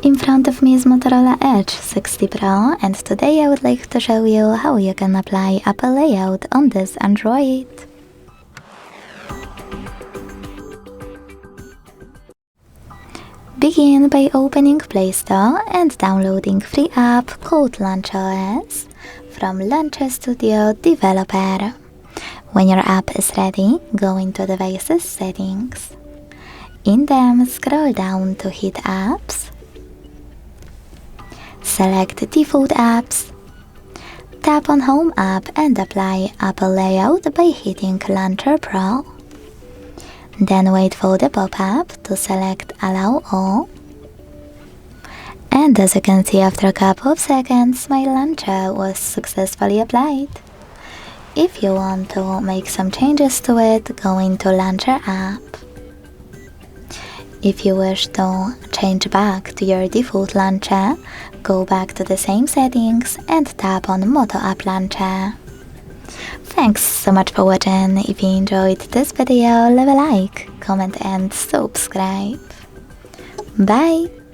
In front of me is Motorola Edge 60 Pro, and today I would like to show you how you can apply Apple layout on this Android. Begin by opening Play Store and downloading free app called LaunchOS from Launcher Studio Developer. When your app is ready, go into Devices Settings. In them, scroll down to hit Apps. Select Default Apps. Tap on Home app and apply Apple Layout by hitting Launcher Pro. Then wait for the pop-up to select Allow All. And as you can see, after a couple of seconds, my launcher was successfully applied. If you want to make some changes to it, go into Launcher app. If you wish to change back to your default launcher, go back to the same settings and tap on Moto App Launcher. Thanks so much for watching. If you enjoyed this video, leave a like, comment and subscribe. Bye!